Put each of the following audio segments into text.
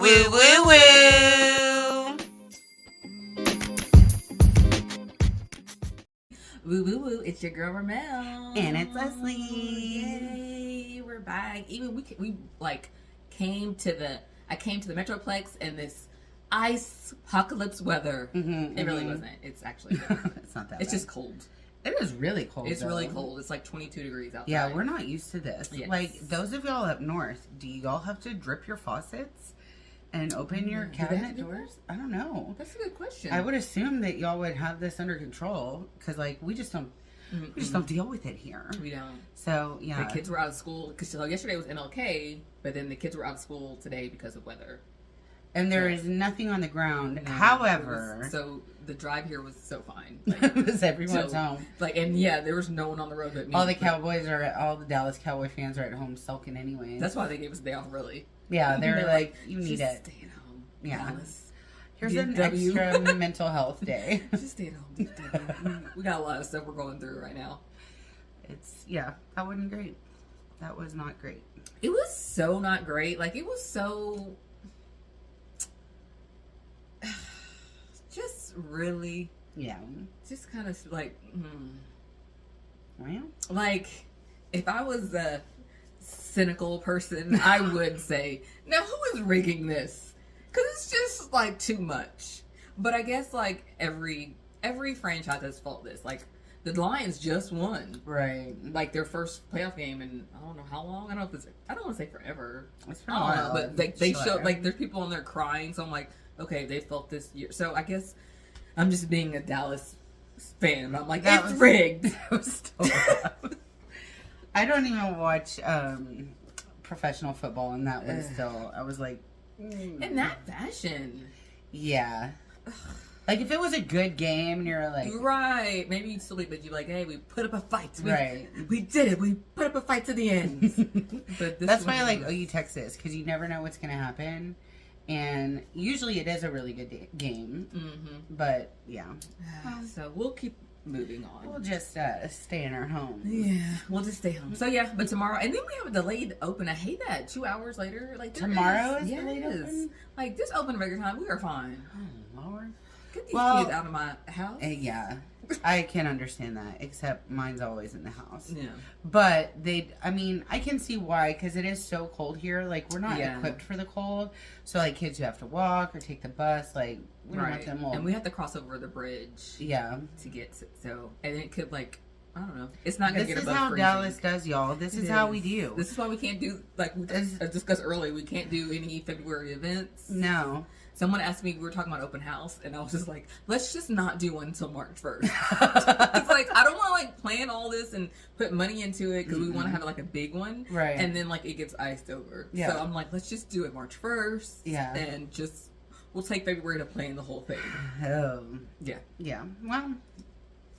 Woo, woo, woo. Woo, woo, woo. It's your girl, Ramelle. And it's Leslie. Yay, we're back. Even we came to the Metroplex in this icepocolypse weather. It really wasn't. It's actually it's not that It's bad. just cold. It is really cold. It's really cold. It's like 22 degrees outside. Yeah, we're not used to this. Yes. Like, those of y'all up north, do y'all have to drip your faucets and open your cabinet doors? I don't know. That's a good question. I would assume that y'all would have this under control because, like, we just don't deal with it here. We don't. So yeah, The kids were out of school because yesterday was MLK, but then the kids were out of school today because of weather. and there is nothing on the ground. No, However, so the drive here was so fine. because everyone's So, home. There was no one on the road but me. All the Dallas Cowboy fans are at home sulking anyway. That's why they gave us a day off early. Yeah, they're like, you need just it. stay at home. Yeah. Dallas. Here's an DFW. extra mental health day. Just stay at home. DFW. We got a lot of stuff we're going through right now. That wasn't great. That was not great. It was so not great. Like, it was so... just really... Yeah. Just kind of like... Well, Like, if I was a cynical person, I would say, now who is rigging this? Because it's just, like, too much. But I guess, like, every franchise has felt this. Like, the Lions just won. right. Like, their first playoff game in, I don't know how long. I don't want to say forever. It's been I a don't know. while. But they Sure. showed, like, there's people on there crying. So I'm like, okay, they felt this year. So I guess I'm just being a Dallas fan. I'm like, it's rigged. That was still I don't even watch professional football, and that was still, I was like... In that fashion. Yeah. Like, if it was a good game, and you're like... Right. Maybe you'd still be, but you're like, hey, we put up a fight. Right. We did it. We put up a fight to the end. But That's why I like OU Texas, because you never know what's going to happen. And usually it is a really good game. But, yeah. So we'll keep moving on. We'll just stay in our home. Yeah, we'll just stay home. So yeah, but tomorrow, and then we have a delayed open. I hate that. 2 hours later, like Tomorrow is delayed yes. open? Like, just open regular time. We are fine. Oh, Lord. Get these kids out of my house. Yeah. I can understand that, except mine's always in the house. Yeah. But I can see why, because it is so cold here. Like, we're not equipped for the cold. So, like, kids who have to walk or take the bus, like, we don't want them all. And we have to cross over the bridge. Yeah. To get to, so, and it could, like, I don't know. It's not going to get above This is how freezing. Dallas does, y'all. This is how we do. This is why we can't do, like we discussed earlier, we can't do any February events. No. Someone asked me, we were talking about open house, and I was just like, let's just not do one until March 1st. It's like, I don't want to, like, plan all this and put money into it because we want to have, like, a big one. Right. And then, like, it gets iced over. Yeah. So I'm like, let's just do it March 1st. Yeah. And just, we'll take February to plan the whole thing. Oh. Yeah. Yeah. Well.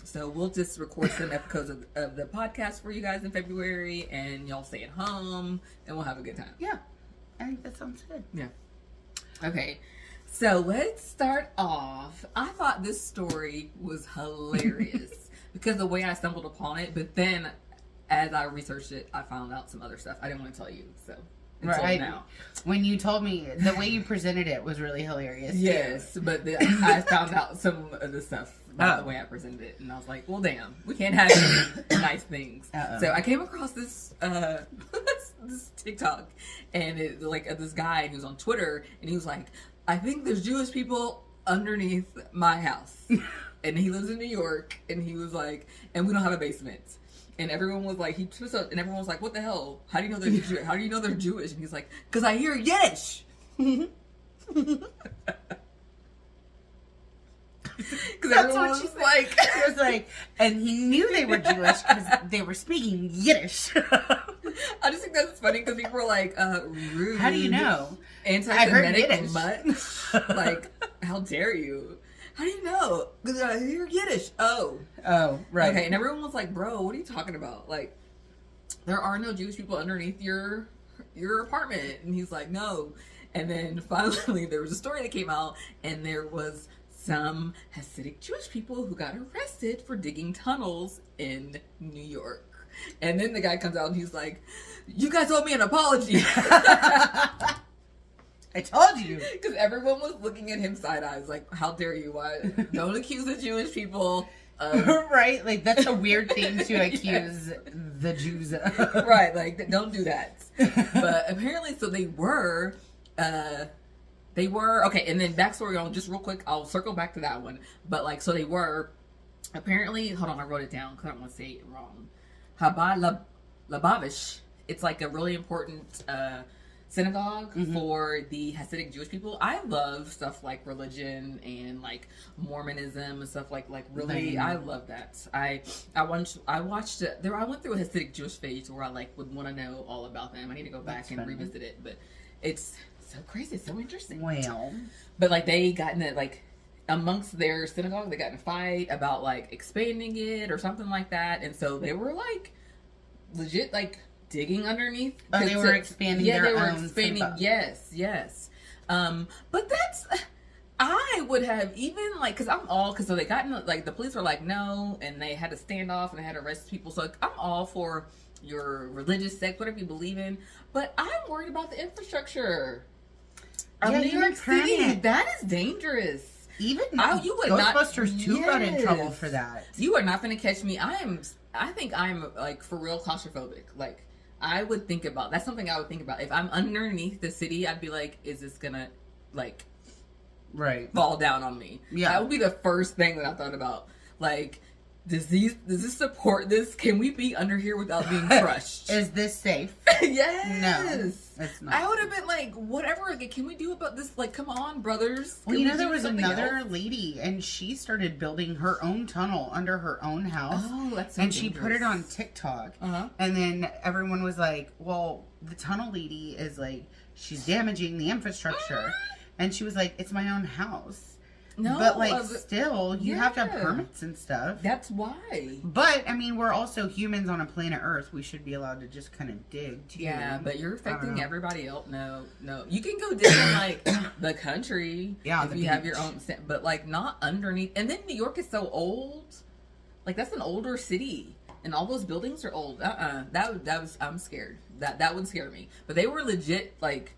So we'll just record some episodes of the podcast for you guys in February, and y'all stay at home, and we'll have a good time. Yeah. I think that sounds good. Yeah. Okay. So let's start off. I thought this story was hilarious because the way I stumbled upon it, but then as I researched it, I found out some other stuff. I didn't want to tell you, so until now. When you told me, the way you presented it was really hilarious. Yes, but I found out some of the stuff about the way I presented it, and I was like, well, damn, we can't have any nice things. So I came across this this TikTok, and this guy who's on Twitter, and he was like, I think there's Jewish people underneath my house. And he lives in New York, and he was like, and we don't have a basement. And everyone was like, he twists up, and everyone was like, what the hell? How do you know they're Jewish? How do you know they're Jewish? And he's like, because I hear Yiddish. Because everyone was like, he was like, and he knew they were Jewish because they were speaking Yiddish. I just think that's funny because people were like, rude. How do you know? Anti-Semitic much. Like, how dare you? How do you know? Because I hear Yiddish. Oh, right. Okay, and everyone was like, bro, what are you talking about? Like, there are no Jewish people underneath your apartment. And he's like, no. And then finally there was a story that came out, and there was some Hasidic Jewish people who got arrested for digging tunnels in New York. And then the guy comes out and he's like, you guys owe me an apology. I told you. Because everyone was looking at him side eyes, like, how dare you? Don't accuse the Jewish people. Right? Like, that's a weird thing to accuse the Jews of. Right, like, don't do that. But apparently, so they were, okay, and then backstory on, just real quick, I'll circle back to that one. But, like, so they were, apparently, hold on, I wrote it down because I don't want to say it wrong. Chabad-Lubavitch. It's, like, a really important, synagogue for the Hasidic Jewish people. I love stuff like religion and like Mormonism and stuff like really. I love that. I watched it. I went through a Hasidic Jewish phase where I like would want to know all about them. I need to go back and revisit it, but it's so crazy. It's so interesting. Well, but like they got in it like amongst their synagogue, they got in a fight about like expanding it or something like that, and so they were like legit like digging underneath. Oh, they were expanding their own. Yeah, they were expanding. Synagogue. Yes. But that's, I would have even like, because so they got in, like the police were like no, and they had to stand off and they had to arrest people. So like, I'm all for your religious sect, whatever you believe in, but I'm worried about the infrastructure of New York City. That is dangerous. Even Ghostbusters 2 got in trouble for that. You are not going to catch me. I think I'm like for real claustrophobic. Like I would think about, that's something I would think about. If I'm underneath the city, I'd be like, is this gonna like fall down on me? Yeah. That would be the first thing that I thought about. Like, does this support this? Can we be under here without being crushed? Is this safe? Yes. No, it's not. I would have been like, whatever. Like, can we do about this? Like, come on, brothers. Well, there was another lady, and she started building her own tunnel under her own house. Oh, that's so and dangerous. She put it on TikTok. And then everyone was like, well, the tunnel lady is like, she's damaging the infrastructure. And she was like, it's my own house. No, but like still, you have to have permits and stuff. That's why. But I mean, we're also humans on a planet Earth. We should be allowed to just kind of dig too. Yeah, but you're affecting everybody else. No, you can go dig in like the country. Yeah, if you have your own, but like not underneath. And then New York is so old. Like that's an older city, and all those buildings are old. That was I'm scared. That would scare me. But they were legit like.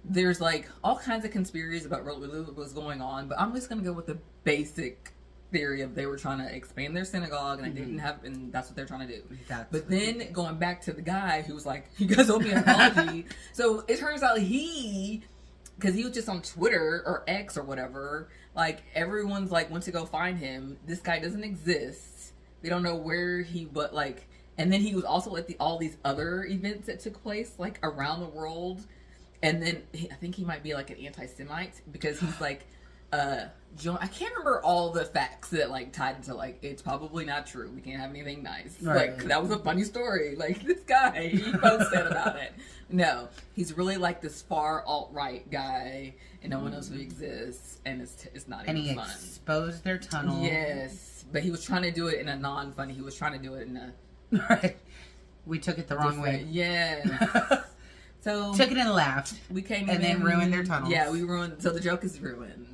There's like all kinds of conspiracies about what was going on, but I'm just gonna go with the basic theory of they were trying to expand their synagogue and they didn't have, and that's what they're trying to do. But then going back to the guy who was like, "You guys owe me an apology." So it turns out because he was just on Twitter or X or whatever, like everyone's like went to go find him. This guy doesn't exist. They don't know where but like, and then he was also at all these other events that took place like around the world. And then I think he might be like an anti-Semite because he's like, I can't remember all the facts that like tied into like, it's probably not true. We can't have anything nice. Right. Like that was a funny story. Like this guy, he posted about it. No, he's really like this far alt-right guy and no one knows who he exists. And it's not even fun. And he exposed their tunnel. Yes. But he was trying to do it in a non-funny. He was trying to do it in a... Right. We took it the wrong way. Yeah. So took it and laughed. We came and then ruined their tunnels. Yeah, we ruined. So the joke is ruined.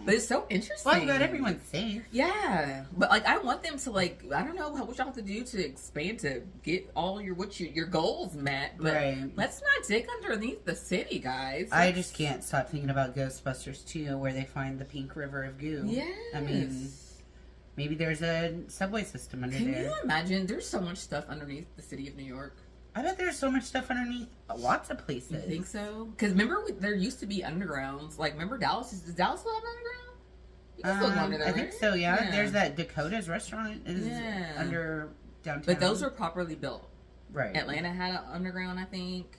But it's so interesting. Well, I'm glad everyone's safe. Yeah, but like I want them to like I don't know what y'all have to do to expand to get all your goals met. But let's not dig underneath the city, guys. I just can't stop thinking about Ghostbusters 2, where they find the pink river of goo. Yeah, I mean. Maybe there's a subway system under there. Can you imagine? There's so much stuff underneath the city of New York. I bet there's so much stuff underneath lots of places. You think so? Because remember, there used to be undergrounds. Like, remember Dallas? Does Dallas still have an underground? You can still go under there, I think so, yeah. There's that Dakota's restaurant is under downtown. But those were properly built. Right. Atlanta had an underground, I think.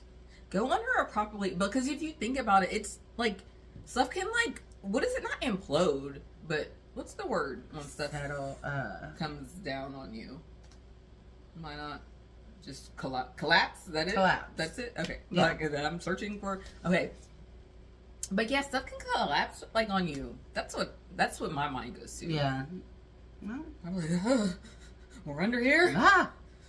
Go under a properly... Because if you think about it, it's like... Stuff can, like... What is it? Not implode, but... What's the word when stuff comes down on you? Why not? Just collapse? Is that it? Collapse. That's it? Okay. Yeah. Like, that I'm searching for. Okay. But yeah, stuff can collapse like on you. That's what my mind goes to. Yeah. Well, I'm like, we're under here?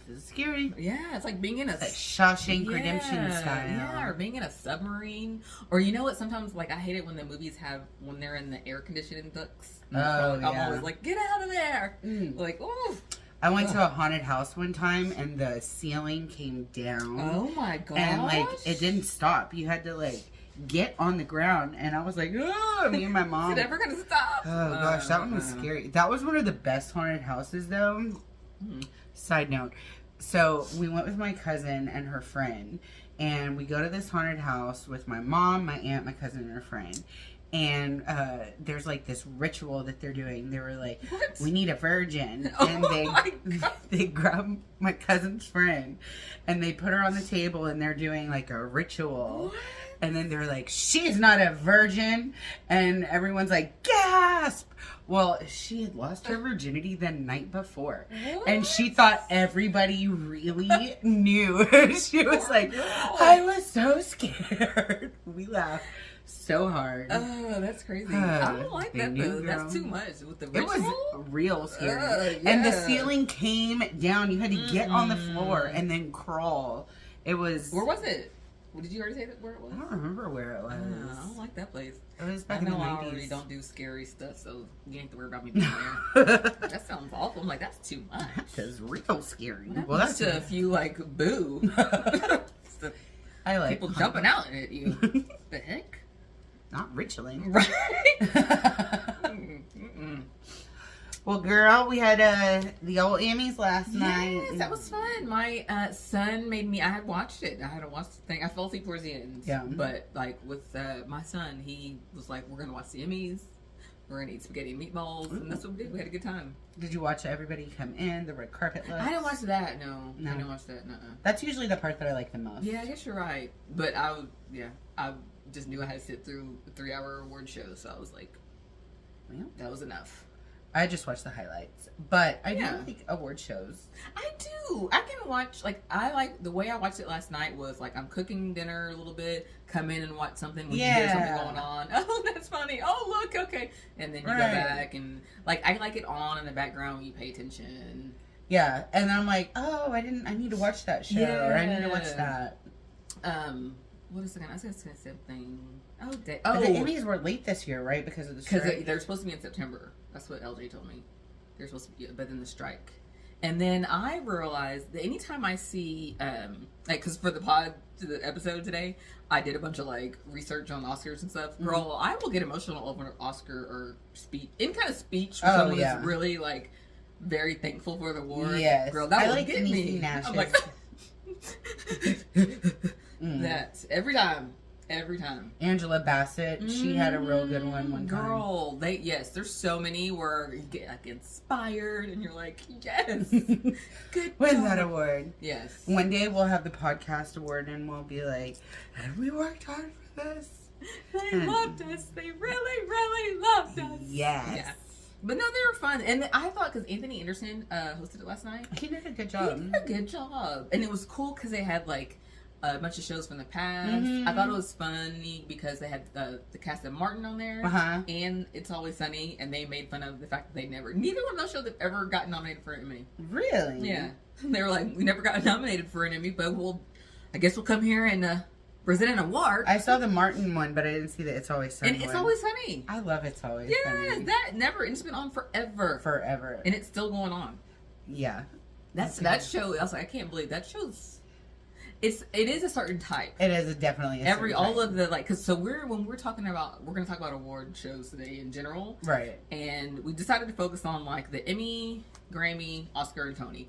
This is scary. Yeah, it's like being in a... It's like Shawshank Redemption style. Yeah, or being in a submarine. Or you know what, sometimes like I hate it when the movies when they're in the air conditioning ducts. I'm always like, get out of there. Like, ooh. I went to a haunted house one time and the ceiling came down. Oh my gosh. And like it didn't stop. You had to like get on the ground, and I was like, oh, me and my mom. Is it ever gonna stop? Oh gosh, that one was scary. That was one of the best haunted houses, though. Side note. So we went with my cousin and her friend, and we go to this haunted house with my mom, my aunt, my cousin, and her friend. And there's like this ritual that they're doing. They were like, what? We need a virgin. And they grab my cousin's friend and they put her on the table and they're doing like a ritual. What? And then they're like, she's not a virgin. And everyone's like, gasp. Well, she had lost her virginity the night before. What? And she thought everybody really knew. She was like, I was so scared. We laughed so hard. Oh, that's crazy. I don't like that though. That's too much with the ritual. It was real scary. And the ceiling came down. You had to get on the floor and then crawl. It was... Where was it? Did you already say that where it was? I don't remember where it was. I don't like that place. It was back in the 90s. I already don't do scary stuff, so you ain't have to worry about me being there. That sounds awful. I'm like, that's too much. That's real scary. Well, that's a few like boo. I like people jumping out at you. The heck? Not ritualing. Right? Well, girl, we had the old Emmys last night. Yes, that was fun. My son made me. I had watched it. I had to watch the thing. I fell asleep towards the end. Yeah. But like with my son, he was like, "We're gonna watch the Emmys. We're gonna eat spaghetti and meatballs," and that's what we did. We had a good time. Did you watch Everybody Come In, the red carpet looks? I didn't watch that. No, I didn't watch that. That's usually the part that I like the most. Yeah, I guess you're right. But I just knew I had to sit through a 3-hour award show, so I was like, well, that was enough. I just watched the highlights, but I do like award shows. I do. I can watch, I like, the way I watched it last night was, like, I'm cooking dinner a little bit, come in and watch something when you hear something going on. Oh, that's funny. Oh, look, okay. And then you go back and, like, I like it on in the background when you pay attention. Yeah, and then I'm like, oh, I need to watch that show, or I need to watch that. What is it gonna? I was gonna say something. The Emmys were late this year, right? Because of the strike. Because they're supposed to be in September. That's what LJ told me. They're supposed to be, but then the strike. And then I realized that anytime I see, because for the episode today, I did a bunch of research on Oscars and stuff. Girl, I will get emotional over an Oscar or speech, any kind of speech for someone who's really very thankful for the award. Yes, girl, that will get me. I'm like. That every time. Angela Bassett, she had a real good one time. Girl, there's so many where you get inspired and you're like, yes, good. Win that award. Yes. One day we'll have the podcast award and we'll be like, have we worked hard for this? They loved us. They really, really loved us. Yes. Yeah. But no, they were fun. And I thought, because Anthony Anderson hosted it last night. He did a good job. And it was cool because they had a bunch of shows from the past. I thought it was funny because they had the cast of Martin on there, and It's Always Sunny, and they made fun of the fact that neither one of those shows have ever gotten nominated for an Emmy. Really? Yeah. They were like, we never got nominated for an Emmy, but I guess we'll come here and present an award. I saw the Martin one, but I didn't see the It's Always Sunny And It's Always Sunny. I love It's Always Sunny. Yeah, that never, it's been on forever. And it's still going on. Yeah. That show, I was like, I can't believe that show's, it is a certain type. It is definitely a certain type. All of the when we're talking about, we're going to talk about award shows today in general, right? And we decided to focus on the Emmy, Grammy, Oscar, and Tony.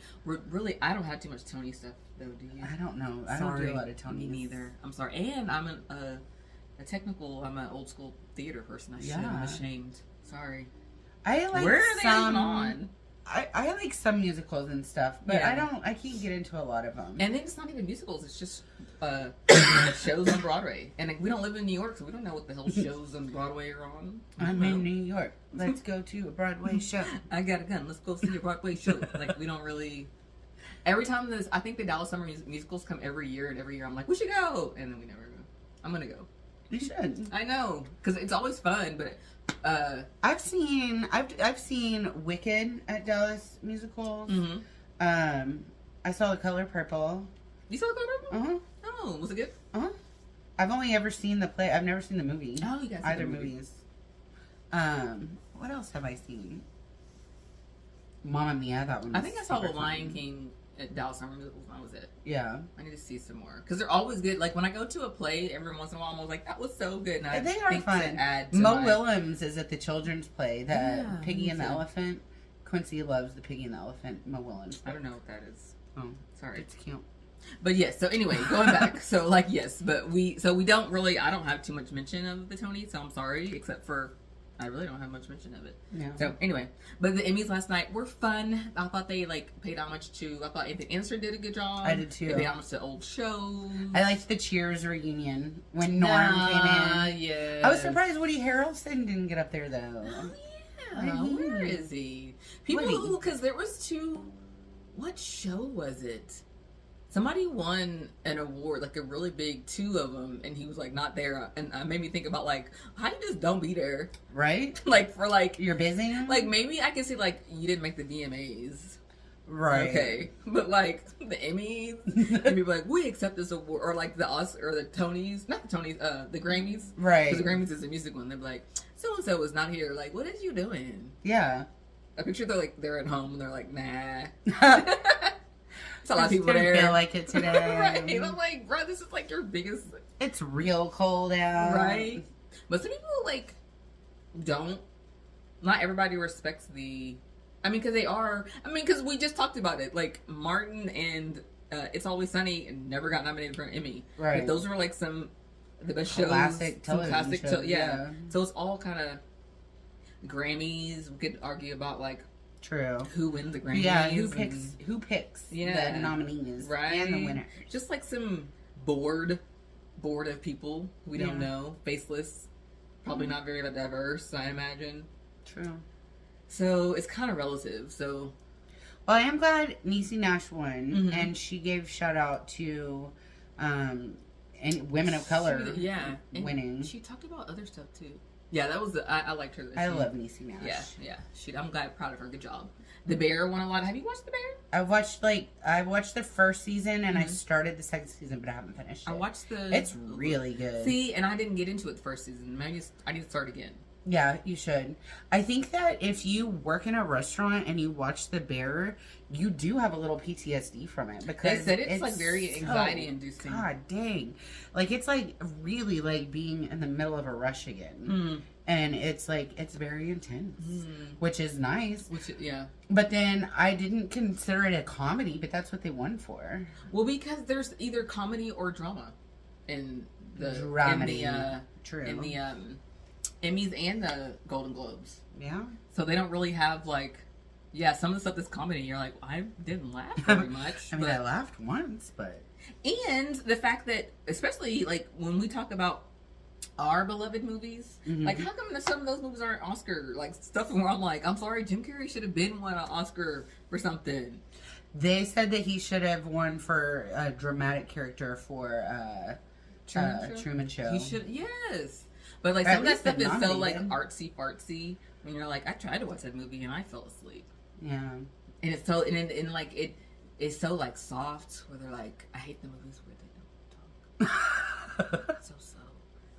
I don't have too much Tony stuff though. Do you? I don't know. I don't do a lot of Tony. Me neither. I'm sorry. And I'm I'm an old school theater person. I'm ashamed. Sorry. I like where are they on? I like some musicals and stuff, but I can't get into a lot of them. And then it's not even musicals, it's just shows on Broadway. And we don't live in New York, so we don't know what the hell shows on Broadway are on. I'm in New York. Let's go to a Broadway show. I got a gun. Let's go see a Broadway show. We don't really... Every time I think the Dallas Summer Musicals come every year, and every year I'm like, we should go! And then we never go. I'm gonna go. You should. I know, because it's always fun, but... I've seen Wicked at Dallas musicals. I saw The Color Purple. You saw The Color Purple? Oh, was it good? I've only ever seen the play. I've never seen the movie. Oh, you guys either movies. What else have I seen? Mamma Mia, that one. I think I saw The Lion King at Dallas Summer Musicals when I was at. Yeah. I need to see some more because they're always good. Like when I go to a play, every once in a while I'm always like, that was so good. And they are fun. Mo Willems is at the children's play, Piggy and the Elephant. Quincy loves the Piggy and the Elephant. Mo Willems. I don't know what that is. Oh, sorry. It's cute. But yes, so anyway, going back. So like, yes, but we don't really, I don't have too much mention of the Tonys, so I'm sorry, except for I really don't have much mention of it. Yeah. So anyway, but the Emmys last night were fun. I thought they like paid homage to, I thought Anthony Anderson did a good job. I did too. They paid homage to old shows. I liked the Cheers reunion when Norm came in. Yeah. I was surprised Woody Harrelson didn't get up there though. Oh yeah. Where is he? People, because there was what show was it? Somebody won an award, like a really big, 2 of them, and he was like not there, and it made me think about like, how you just don't be there, right? Like for like you're busy. Like maybe I can see like you didn't make the VMAs, right? Okay, but like the Emmys, and people like we accept this award, or like the Oscar or the Tonys, not the Tonys, the Grammys, right? Because the Grammys is a music one. They're like, so and so was not here. Like, what is you doing? Yeah, I picture they're at home and they're like, nah. It's a lot of people there. Feel like it today, right? I'm like, bro, this is like your biggest. It's real cold out, right? But some people like don't. Not everybody respects the. I mean, because they are. I mean, because we just talked about it. Like Martin and It's Always Sunny never got nominated for an Emmy. Right. Like, those were like some the best classic shows. Television shows. Yeah. So it's all kind of Grammys. We could argue about like. True. Who wins the Grammys? Yeah, who picks the nominees and the winners? Just like some board of people we don't know, faceless, probably not very diverse, I imagine. True. So it's kind of relative. So, well, I am glad Niecy Nash won, and she gave shout out to and women of color. Winning. She talked about other stuff too. Yeah, that was. I liked her. I love Niecy Nash. Yeah. I'm proud of her. Good job. The Bear won a lot. Have you watched The Bear? I watched the first season and I started the second season, but I haven't finished it. I watched It's really good. See, and I didn't get into it the first season. Maybe I need to start again. Yeah, you should. I think that if you work in a restaurant and you watch The Bear, you do have a little PTSD from it because they said it's like very anxiety inducing. God dang, like it's like really like being in the middle of a rush again, and it's like it's very intense, which is nice. But then I didn't consider it a comedy, but that's what they won for. Well, because there's either comedy or drama in the True. In the Emmys and the Golden Globes. Yeah. So they don't really have like, some of the stuff that's comedy, you're like, I didn't laugh very much. I mean, I laughed once, but. And the fact that, especially like when we talk about our beloved movies, like how come some of those movies aren't Oscar, like stuff where I'm like, I'm sorry, Jim Carrey should have been won an Oscar for something. They said that he should have won for a dramatic character for Truman Show. He should, yes. But like some of that stuff is so like artsy fartsy. When you're like, I tried to watch that movie and I fell asleep. Yeah. And it's so and like it is so like soft where they're like, I hate the movies where they don't talk. So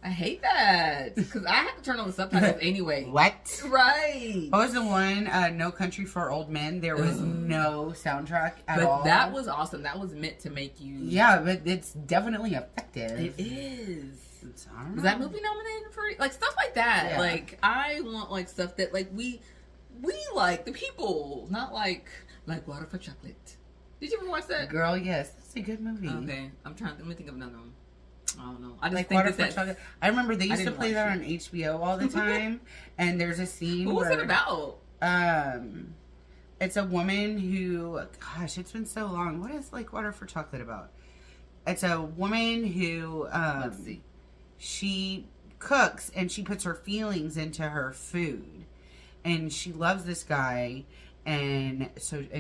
I hate that because I have to turn on the subtitles anyway. What? Right. What was the one? No Country for Old Men. There was no soundtrack at all. But that was awesome. That was meant to make you. Yeah, but it's definitely effective. It is. Was Was that movie nominated for like stuff like that? Yeah. Like I want like stuff that like we like the people, not like Water for Chocolate. Did you ever watch that? Girl, yes, that's a good movie. Okay, let me think of another one. I don't know. I just like think Water for Chocolate. I remember they used to play that on HBO all the time, and there's a scene. What was it about? It's a woman who, gosh, it's been so long. What is like Water for Chocolate about? It's a woman who, let's see. She cooks and she puts her feelings into her food, and she loves this guy, and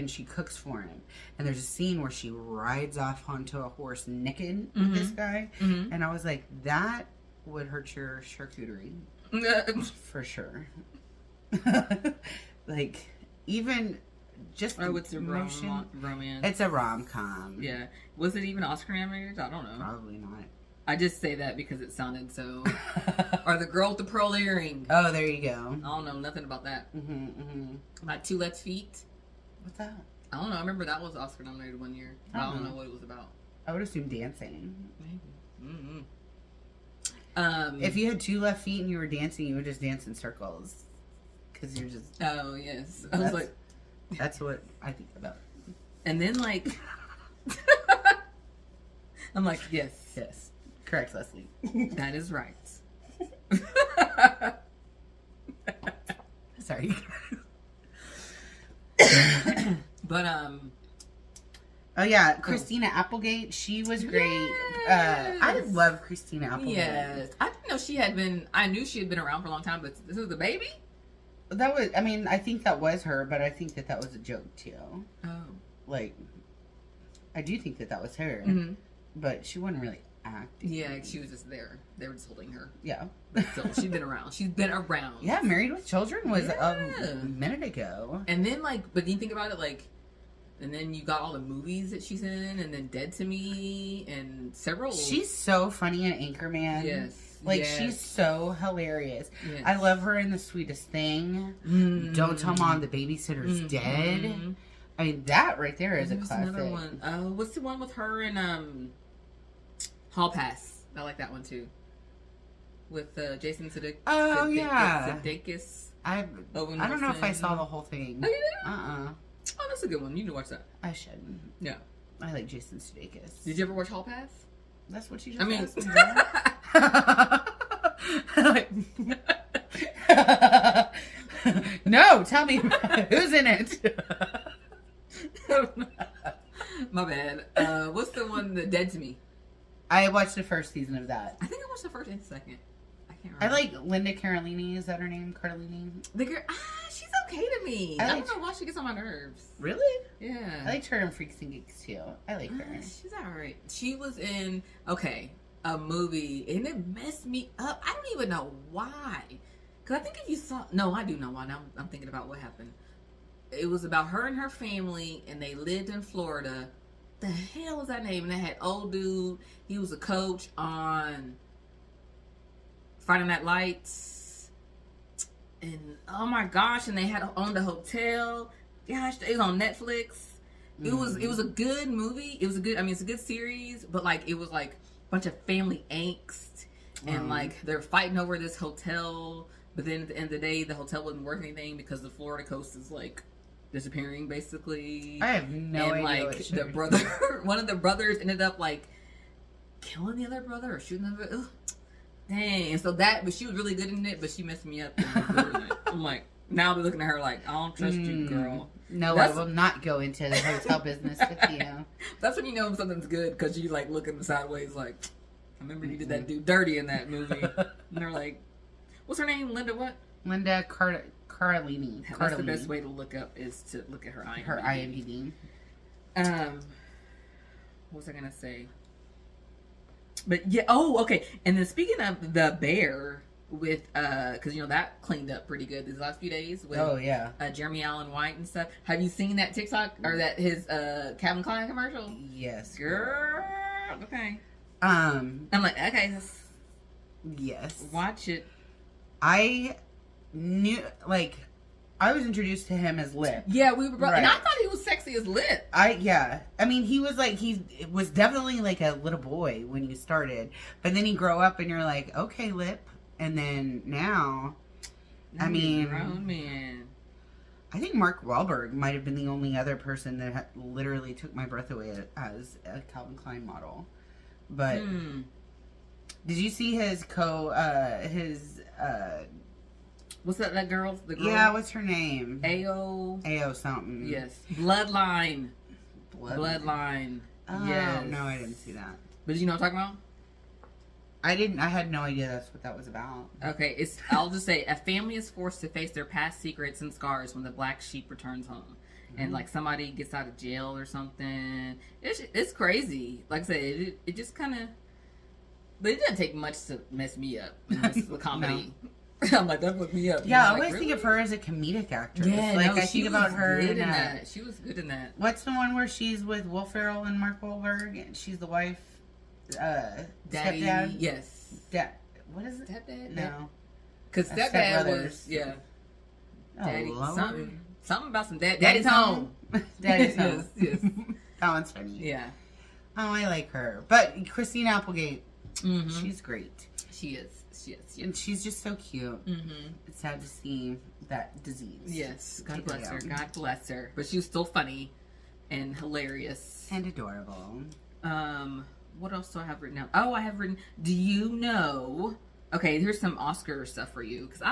she cooks for him. And there's a scene where she rides off onto a horse naked with this guy, and I was like, that would hurt your charcuterie for sure. Like even just what's emotion. Romance. It's a rom-com. Yeah. Was it even Oscar nominated? I don't know. Probably not. I just say that because it sounded so. Or the girl with the pearl earring. Oh, there you go. I don't know nothing about that. About Two Left Feet. What's that? I don't know. I remember that was Oscar nominated one year. I don't know what it was about. I would assume dancing. Maybe. If you had 2 left feet and you were dancing, you would just dance in circles. Because you're just... Oh, yes. I was like... That's what I think about. And then, like... I'm like, yes. Yes. Correct, Leslie. That is right. Sorry. But, oh, yeah. Christina Applegate. She was great. Yes. I love Christina Applegate. Yes. I didn't know she had been... I knew she had been around for a long time, but this was the baby? That was... I mean, I think that was her, but I think that was a joke, too. Oh. Like, I do think that was her. Mm-hmm. But she wasn't really acting. Yeah, she was just there. They were just holding her. Yeah. So she's been around. She's been around. Yeah, Married with Children was a minute ago. And then, like, but you think about it, like, and then you got all the movies that she's in, and then Dead to Me, and several. She's so funny in Anchorman. Yes. Like, she's so hilarious. Yes. I love her in The Sweetest Thing. Mm-hmm. Don't Tell Mom the Babysitter's Dead. Mm-hmm. I mean, that right there is a classic. Another one. What's the one with her and Hall Pass? I like that one too. With Jason Sudeikis. Oh, yeah. Sudeikis. I don't know if I saw the whole thing. Oh, you did? Oh, that's a good one. You need to watch that. I should. Yeah. I like Jason Sudeikis. Did you ever watch Hall Pass? That's what you just asked me. No, tell me who's in it. My bad. What's the one that Dead to Me? I watched the first season of that. I think I watched the first and second. I can't remember. I like Linda Cardellini. Is that her name? Cardellini? The girl, she's okay to me. I don't know why she gets on my nerves. Really? Yeah. I liked her in Freaks and Geeks too. I like her. She's alright. She was in a movie and it messed me up. I don't even know why. Because I think if you saw... No, I do know why. Now I'm thinking about what happened. It was about her and her family, and they lived in Florida. The hell was that name? And they had old dude. He was a coach on Friday Night Lights. And oh my gosh, and they had owned a hotel. Gosh, it was on Netflix. It was a good movie. It was a good... I mean, it's a good series, but like it was like a bunch of family angst, and like they're fighting over this hotel. But then at the end of the day, the hotel wasn't worth anything because the Florida coast is like disappearing, basically. I have no idea. Like the brother, one of the brothers ended up like killing the other brother or shooting the other. Ugh. Dang. So but she was really good in it, but she messed me up. I'm like, now I'm looking at her like, I don't trust you, girl. No, I will not go into the hotel business with you. That's when you know if something's good, because you like looking sideways like, I remember you did that dude dirty in that movie. And they're like, what's her name? Linda what? Linda Cardellini. That's the best way to look up is to look at her IMDb. Her IMDb. What was I gonna say? But yeah, okay. And then speaking of the bear with because that cleaned up pretty good these last few days with Jeremy Allen White and stuff. Have you seen that TikTok or that his Calvin Klein commercial? Yes, girl. Okay. I'm like, okay. Yes. Watch it. I knew, like, I was introduced to him as Lip. Yeah, we were, right. And I thought he was sexy as Lip. I mean, he was like, he was definitely like a little boy when you started, but then he grew up and you're like, okay, Lip, and then now I mean, grown man. I think Mark Wahlberg might have been the only other person that literally took my breath away as a Calvin Klein model, but. Did you see his what's that girl? The girl? Yeah, what's her name? AO something. Yes. Bloodline. Oh, yes. No, I didn't see that. But you know what I'm talking about? I didn't. I had no idea that's what that was about. Okay, I'll just say, a family is forced to face their past secrets and scars when the black sheep returns home. And like somebody gets out of jail or something. It's crazy. Like I said, it just kind of... But it didn't take much to mess me up. This is a comedy. No. I'm like, that put me up. Yeah, I always think of her as a comedic actress. Yeah, like I think about her in that. She was good in that. What's the one where she's with Will Ferrell and Mark Wahlberg? And she's the wife, Daddy, stepdad. Yes. What is it? Stepdad? No. Because stepdad was Daddy, Lord. something about some daddy's home. Daddy's home. Yes. That one's funny. Yeah. Oh, I like her. But Christine Applegate, she's great. She is. And she's just so cute. Mm-hmm. It's sad to see that disease. Yes. God bless her. God bless her. But she was still funny and hilarious. And adorable. What else do I have written down? Oh, I have written, do you know... Okay, here's some Oscar stuff for you. Because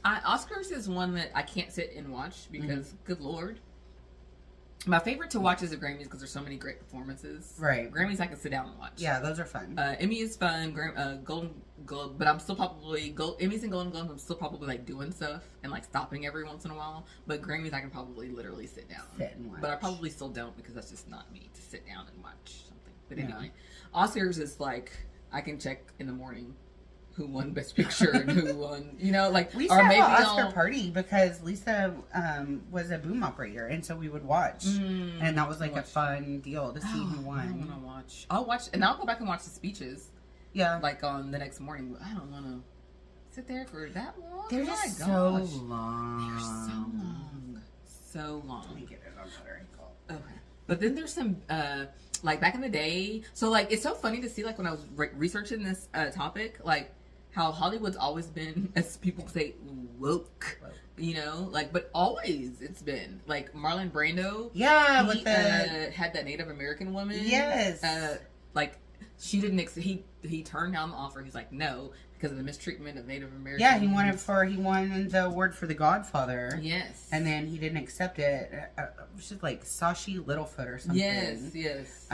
Oscars is one that I can't sit and watch because, good Lord. My favorite to watch is the Grammys because there's so many great performances. Right. Grammys I can sit down and watch. Yeah, those are fun. Emmy is fun. Golden Globe, but I'm still probably Emmys and Golden Globes. I'm still probably like doing stuff and like stopping every once in a while. But Grammys I can probably literally sit down. Sit and watch. But I probably still don't because that's just not me to sit down and watch something. But anyway, Oscars is like I can check in the morning who won Best Picture and who won, like... We used to have an Oscar party because Lisa was a boom operator, and so we would watch. And that was like a fun deal to see who won. I want to watch. I'll watch, and I'll go back and watch the speeches. Yeah. Like on the next morning, but I don't want to sit there for that long. They're just so long. They're so long. So long. Let me get it on better angle. Okay. But then there's some... like back in the day, so like it's so funny to see like when I was researching this topic, like how Hollywood's always been, as people say, woke. Like, but always it's been like Marlon Brando. Yeah, he had that Native American woman. Yes. Like she didn't. He turned down the offer. He's like, no, because of the mistreatment of Native Americans. Yeah, he won the award for The Godfather. Yes. And then he didn't accept it. It was just like Sashi Littlefoot or something. Yes.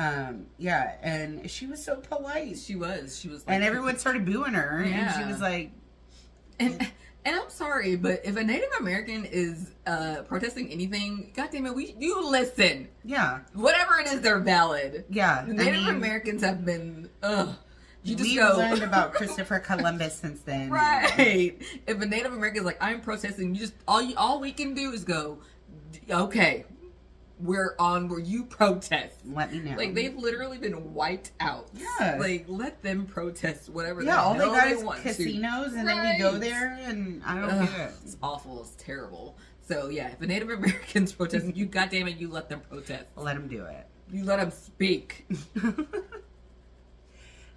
Yeah, and she was so polite. She was like, and everyone started booing her. Yeah. And she was like... And I'm sorry, but if a Native American is protesting anything, goddamn it, you listen. Yeah. Whatever it is, they're valid. Yeah. Native Americans have been... We've learned about Christopher Columbus since then. Right. If a Native American is like, I'm protesting, all we can do is go, okay, we're on where you protest. Let me know. Like, they've literally been wiped out. Yeah. Like, let them protest whatever all they got is want casinos, to. And then we go there, and I don't get it. It's awful. It's terrible. So, yeah, if a Native American's protesting, you goddamn it, you let them protest. Let them do it. You let them speak.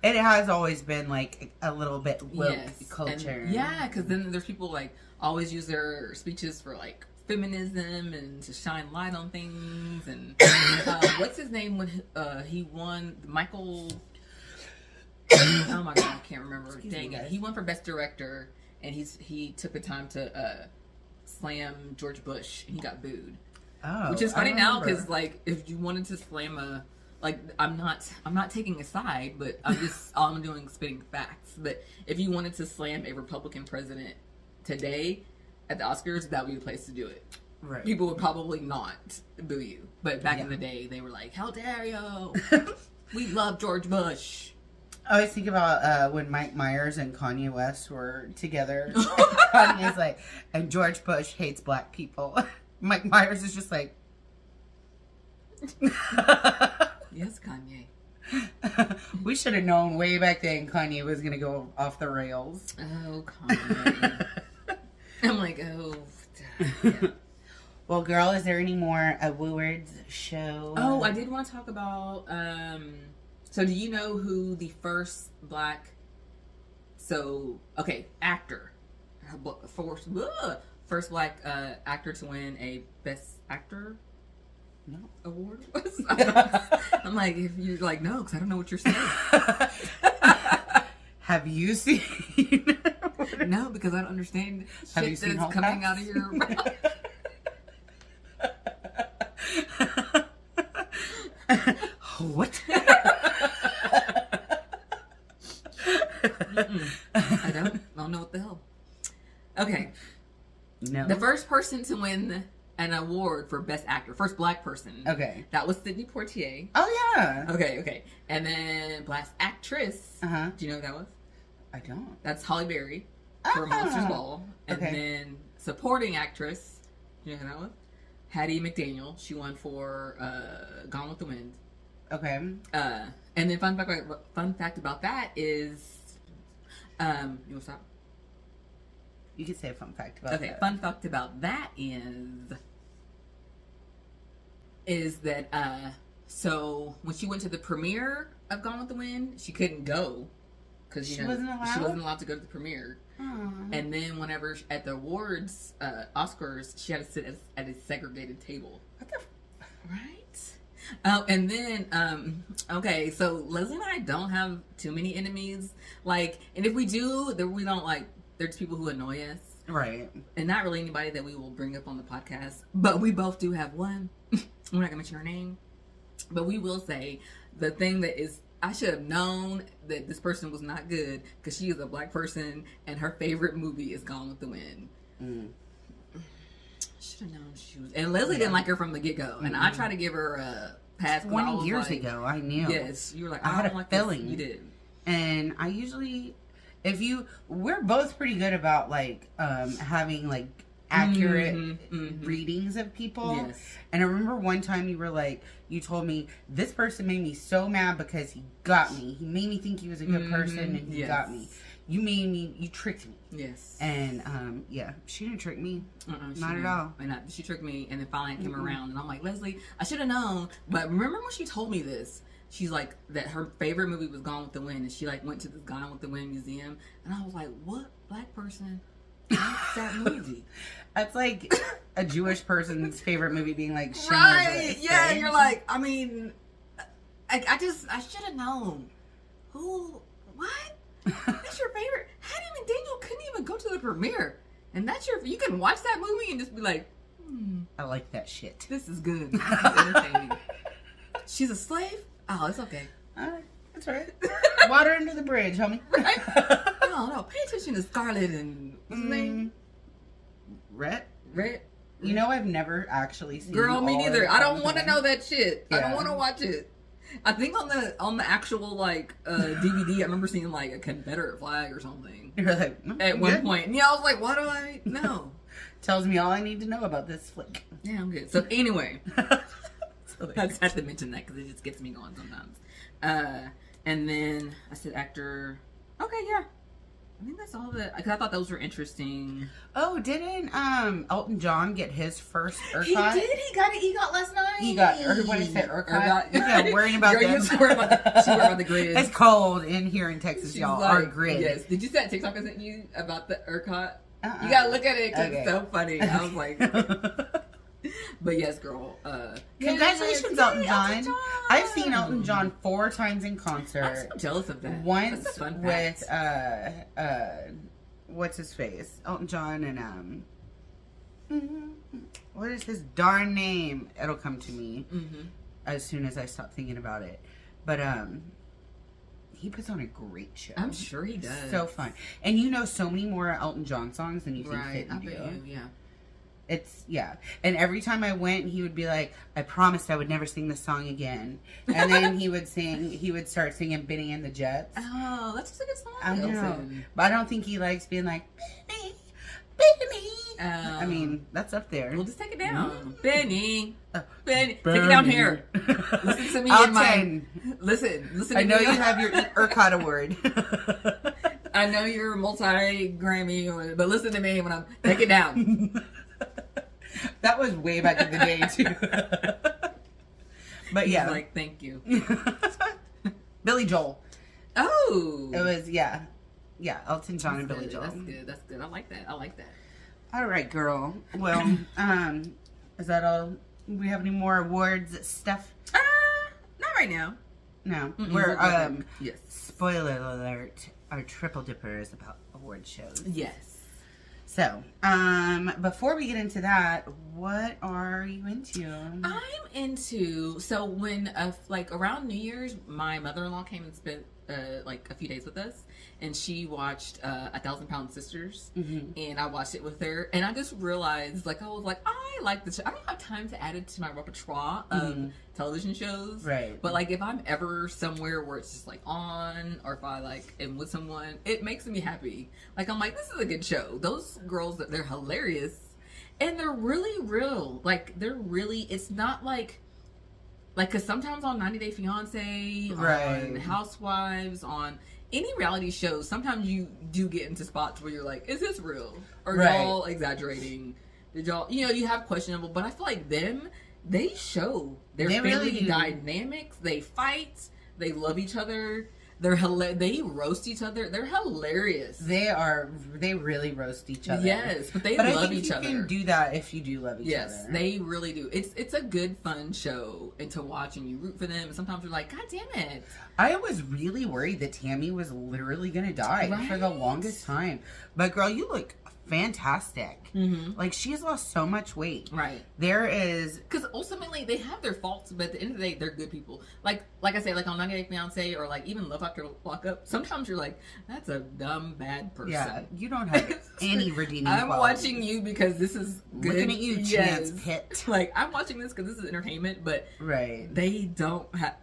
It has always been like a little bit woke culture. And, because then there's people like always use their speeches for like feminism and to shine light on things. And what's his name when he won? Michael. Oh my god, I can't remember. Dang it! He won for Best Director, and he took the time to slam George Bush, and he got booed. Oh, which is funny now because like if you wanted to slam a. Like, I'm not taking a side, but all I'm doing is spitting facts. But if you wanted to slam a Republican president today at the Oscars, that would be the place to do it. Right. People would probably not boo you. But back in the day, they were like, how dare you? We love George Bush. I always think about when Mike Myers and Kanye West were together. Kanye's like, and George Bush hates black people. Mike Myers is just like... Yes, Kanye. We should have known way back then Kanye was going to go off the rails. Oh, Kanye. I'm like, oh. Yeah. Well, girl, is there any more Awards show? Oh, I did want to talk about, so do you know who the first black, actor, first black actor to win a Best Actor award was? I'm like, if you're like, no, because I don't know what you're saying. Have you seen? No, because I don't understand Have shit you seen that's coming out of your mouth. What? I don't know what the hell. Okay. No. The first person to win an award for Best Actor, first black person. Okay. That was Sidney Poitier. Oh, yeah. Okay. And then Black Actress. Uh-huh. Do you know who that was? I don't. That's Halle Berry for Monsters Ball. And then Supporting Actress. Do you know who that was? Hattie McDaniel. She won for Gone with the Wind. Okay. And then fun fact about that is, you want to stop? You can say a fun fact about that. Okay, fun fact about that is is that so when she went to the premiere of Gone with the Wind, she couldn't go because she wasn't allowed to go to the premiere. Aww. And then whenever at the awards, Oscars, she had to sit at a segregated table. What the? Right. Oh, and then okay, so Leslie and I don't have too many enemies. Like, and if we do, then we don't like. There's people who annoy us. Right. And not really anybody that we will bring up on the podcast. But we both do have one. We're not going to mention her name. But we will say the thing that is, I should have known that this person was not good because she is a black person and her favorite movie is Gone with the Wind. Mm. Should have known she was. And Leslie didn't like her from the get-go. And I tried to give her a pass. 20 years ago, I knew. Yes. You were like, I had a like feeling. This. You did. And I usually... we're both pretty good about like having like accurate readings of people. Yes. And I remember one time you told me this person made me so mad because he got me. He made me think he was a good person and he got me. You tricked me. Yes. And she didn't trick me. Not at all. And she tricked me, and then finally I came around, and I'm like, Leslie, I should have known. But remember when she told me this? She's like, that her favorite movie was Gone with the Wind, and she like went to the Gone with the Wind museum, and I was like, what black person likes that movie? That's like a Jewish person's favorite movie being like Schindler's right? List, Yeah, right? you're like, I mean, I should have known. Who? What? That's your favorite? Hattie and Daniel couldn't even go to the premiere, and you can watch that movie and just be like, I like that shit. This is good. This is entertaining. She's a slave? Oh, it's okay. That's right. Water under the bridge, homie. Right? No. Pay attention to Scarlett and what's his name? Rhett. You know, I've never actually seen. Girl, me neither. I don't want to know that shit. Yeah. I don't want to watch it. I think on the actual like DVD, I remember seeing like a Confederate flag or something. You're like at one point. Yeah, I was like, why do I know? Tells me all I need to know about this flick. Yeah, I'm good. So anyway. I just have to mention that because it just gets me going sometimes. And then I said actor. Okay, yeah. I think that's all that. Because I thought those were interesting. Oh, didn't Elton John get his first EGOT? He did. He got an EGOT last night. EGOT. What did he say? EGOT? Yeah, worrying about that. She worried about the grid. It's cold in here in Texas, y'all. Like, our grid. Yes. Did you see that TikTok I sent you about the EGOT? You gotta look at it because it's so funny. I was like... But yes, girl. Congratulations, Elton John. I've seen Elton John 4 times in concert. I'm so jealous of that. Once with what's his face? Elton John and what is his darn name? It'll come to me as soon as I stop thinking about it. But he puts on a great show. I'm sure he does. So fun. And you know so many more Elton John songs than you think fit into you. Yeah. And every time I went, he would be like, I promised I would never sing this song again. And then he would start singing Benny and the Jets. Oh, that's just a good song. I know. But I don't think he likes being like, Benny. I mean, that's up there. We'll just take it down. Benny. Take it down here. Listen to me in my... Listen to me. I know you have your ERCOT award. I know you're multi-Grammy, but listen to me when I'm... Take it down. That was way back in the day, too. But yeah. He's like, thank you. Billy Joel. Oh. It was, yeah, Elton John and Billy Joel. That's good. I like that. All right, girl. Well, is that all? Do we have any more awards stuff? Not right now. No. We're, yes. Spoiler alert, our triple dipper is about award shows. Yes. So, before we get into that, what are you into? I'm into, so when, around New Year's, my mother-in-law came and spent, a few days with us, and she watched, 1,000 Pound Sisters, and I watched it with her, and I just realized, I was like, I like this show. I don't have time to add it to my repertoire of television shows. Right. But, if I'm ever somewhere where it's just, on, or if I, am with someone, it makes me happy. I'm like, this is a good show. Those girls, they're hilarious. And they're really real. It's not because sometimes on 90 Day Fiance, on Housewives, on any reality shows, sometimes you do get into spots where you're like, is this real? Or y'all exaggerating? Did y'all, you have questionable, but I feel like them, they show their They family really do. dynamics. They fight. They love each other. They roast each other. They're hilarious. They really roast each other. Yes, but they but love I think each other. You can do that if you do love each other. Yes, they really do. It's a good fun show and to watch, and you root for them. And sometimes you're like, God damn it! I was really worried that Tammy was literally gonna die for the longest time. But girl, you look fantastic. Mm-hmm. Like, she has lost so much weight. Right. There is, because ultimately they have their faults, but at the end of the day, they're good people. Like I say, like on 90 Day Fiance or like even Love After Lockup. Sometimes you're like, that's a dumb bad person. yeah, you don't have any redeeming I'm qualities. watching you because this is good. Looking at you, Chance Pitt. Like, I'm watching this because this is entertainment, but they don't have.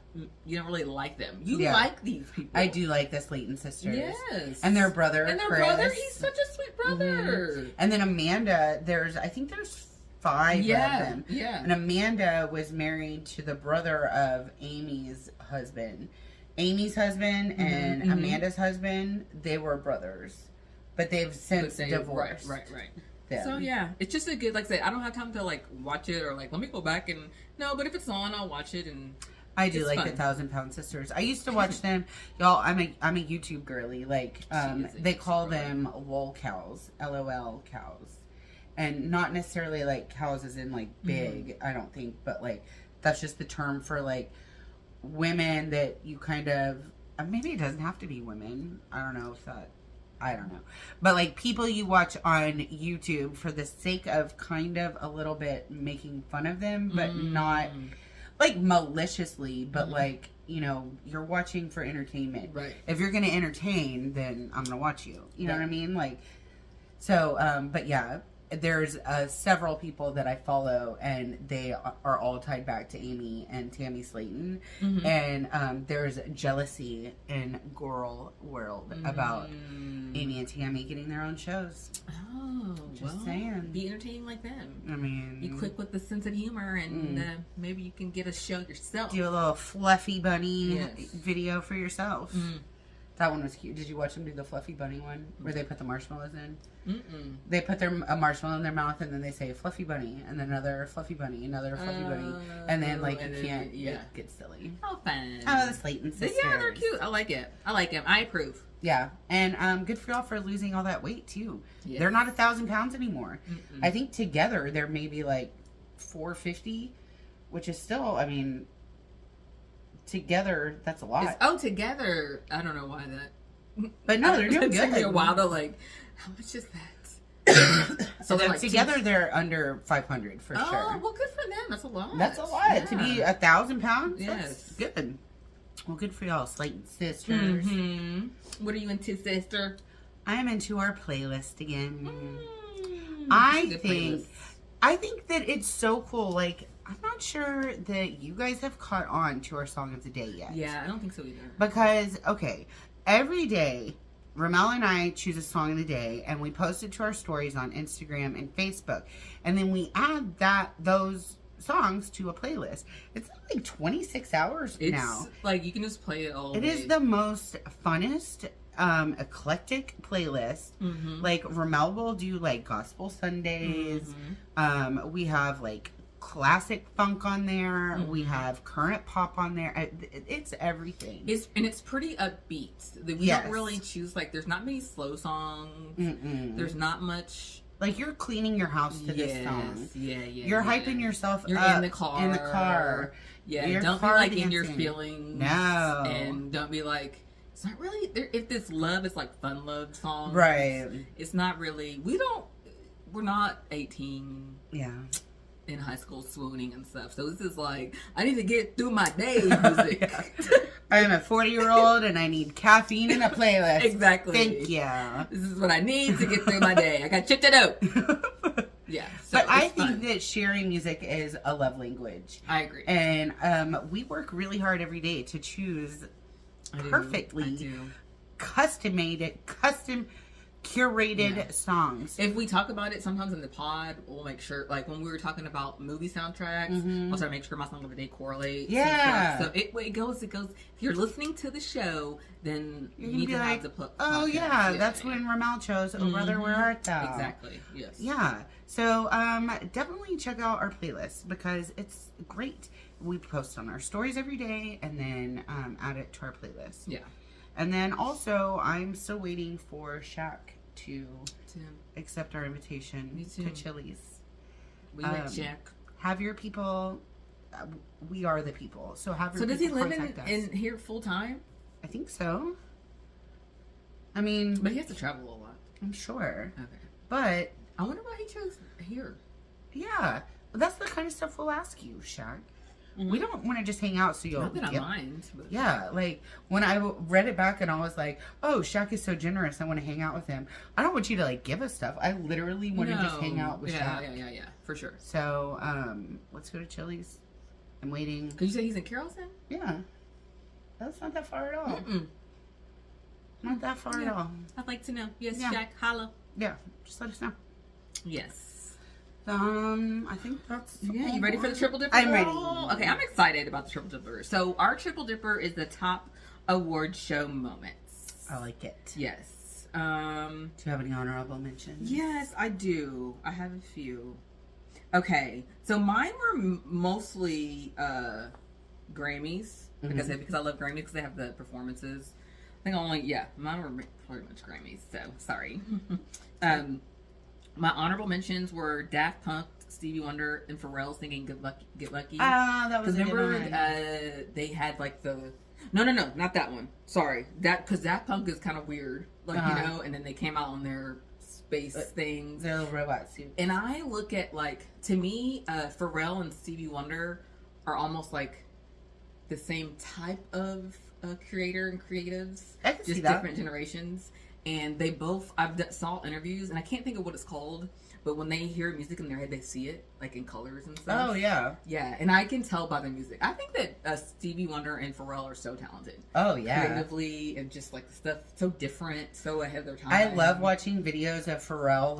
You don't really like them. You like these people. I do like the Slayton sisters. Yes. And their brother, Chris. He's such a sweet brother. Mm-hmm. And then Amanda, I think there's 5 of them. Yeah. And Amanda was married to the brother of Amy's husband. Amy's husband and Amanda's husband, they were brothers. But they've since divorced. Right. Them. So yeah, it's just a good, like I say, I don't have time to like watch it or like let me go back and no, but if it's on, I'll watch it. And I do like fun. the 1,000-Pound Sisters. I used to watch them, y'all. I'm a YouTube girly. Like they call them lol cows, LOL cows, and not necessarily like cows as in like big. I don't think, but like that's just the term for like women that you kind of maybe it doesn't have to be women. I don't know if that. I don't know. But like people you watch on YouTube for the sake of kind of a little bit making fun of them, but not like maliciously, but like, you know, you're watching for entertainment. Right. If you're going to entertain, then I'm going to watch you. You know what I mean? Like, so, but yeah, there's several people that I follow, and they are all tied back to Amy and Tammy Slayton. And there's jealousy in Girl World about Amy and Tammy getting their own shows. Oh, just saying. Be entertaining like them. I mean, be quick with the sense of humor, and maybe you can get a show yourself. Do a little Fluffy Bunny video for yourself. That one was cute. Did you watch them do the Fluffy Bunny one where they put the marshmallows in? They put a marshmallow in their mouth, and then they say Fluffy Bunny, and then another Fluffy Bunny, another Fluffy Bunny, and then like you can't. It gets silly. Oh, fun. Oh, the Slayton sisters. Yeah, they're cute. I like it. I approve. Yeah, and good for y'all for losing all that weight too. Yes. They're not 1,000 pounds anymore. I think together they're maybe like 450, which is still, I mean, together that's a lot. Together, I don't know why that. But no, they're doing good. It took me a while to like, how much is that? So they're like together they're under 500 for sure. Oh, well, good for them. That's a lot. That's a lot to be 1,000 pounds. Yes, that's good. Well, good for y'all, Slayton sisters. What are you into, sister? I am into our playlist again. I think that it's so cool. Like, I'm not sure that you guys have caught on to our song of the day yet. Yeah, I don't think so either. Because, okay, every day, Ramelle and I choose a song of the day, and we post it to our stories on Instagram and Facebook. And then we add those songs to a playlist. It's like 26 hours now. Like, you can just play it all day. It is the most funnest, eclectic playlist. Like, Ramelle will do like gospel Sundays. We have like classic funk on there. We have current pop on there. It's everything. It's pretty upbeat. We don't really choose, like, there's not many slow songs. There's not much. Like, you're cleaning your house to this song. You're hyping yourself You're up in the car. Yeah, don't be like dancing in your feelings. No. And don't be like, it's not really, if this love is like fun love songs. Right. It's not really, we're not 18. Yeah. In high school swooning and stuff. So this is like, I need to get through my day music. I am a 40-year-old and I need caffeine in a playlist. Exactly. Thank you. This is what I need to get through my day. I got shit to do. Yeah. So but I think that sharing music is a love language. I agree. And we work really hard every day to choose perfectly custom curated songs. If we talk about it sometimes in the pod, we'll make sure, like when we were talking about movie soundtracks, I'll try to make sure my song of the day correlates. Yeah. So it goes. If you're listening to the show, then you need to have the oh yeah, that's when Ramelle chose Oh Brother Where Art Thou. Exactly. Yes. Yeah. So definitely check out our playlist because it's great. We post on our stories every day and then add it to our playlist. Yeah. And then also, I'm still waiting for Shaq to accept our invitation to Chili's. We met Shaq. Have your people. We are the people. So have your. So does people he live in here full time? I think so. I mean, but he has to travel a lot. I'm sure. Okay. But I wonder why he chose here. Yeah, that's the kind of stuff we'll ask you, Shaq. We don't want to just hang out so you'll not that I mind. But... Yeah, like when I read it back and I was like, oh, Shaq is so generous. I want to hang out with him. I don't want you to like give us stuff. I literally want to just hang out with Shaq. Yeah, for sure. So, let's go to Chili's. I'm waiting. Could you say he's in Carrollton? Yeah. That's not that far at all. Not that far at all. I'd like to know. Yes, Shaq, holla. Yeah, just let us know. Yes. I think that's... Yeah, you ready for the Triple Dipper? I'm ready. Okay, I'm excited about the Triple Dipper. So, our Triple Dipper is the top award show moments. I like it. Yes. Do you have any honorable mentions? Yes, I do. I have a few. Okay, so mine were mostly Grammys. Like I said, because I love Grammys because they have the performances. I think mine were pretty much Grammys, so sorry. My honorable mentions were Daft Punk, Stevie Wonder, and Pharrell singing Get Lucky. Ah, that was a good one. They had like the... No, not that one. Sorry. Because Daft Punk is kind of weird. Like, and then they came out on their space things. Their little robot suits. And I look at, like, to me, Pharrell and Stevie Wonder are almost like the same type of creator and creatives. I can see just that. Different generations. And they both, saw interviews, and I can't think of what it's called, but when they hear music in their head, they see it, like, in colors and stuff. Oh, yeah. Yeah, and I can tell by their music. I think that Stevie Wonder and Pharrell are so talented. Oh, yeah. Creatively, and just, like, the stuff, so different, so ahead of their time. I love watching videos of Pharrell,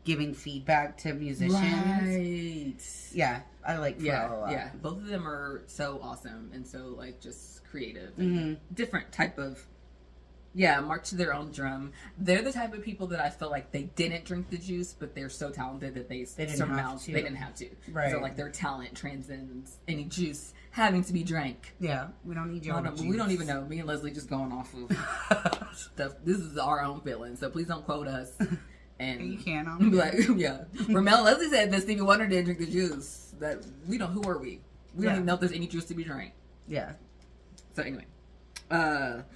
giving feedback to musicians. Right. Yeah, I like Pharrell a lot. Yeah, both of them are so awesome, and so, like, just creative. And different type of... Yeah, march to their own drum. They're the type of people that I feel like they didn't drink the juice, but they're so talented that they didn't have to. Right. So like their talent transcends any juice having to be drank. Yeah, we don't need your juice. We don't even know. Me and Leslie just going off of stuff. This is our own feeling, so please don't quote us. And you can. Be like, yeah. Ramelle, Leslie said that Stevie Wonder didn't drink the juice. That we don't. Who are we? We don't even know if there's any juice to be drank. Yeah. So anyway.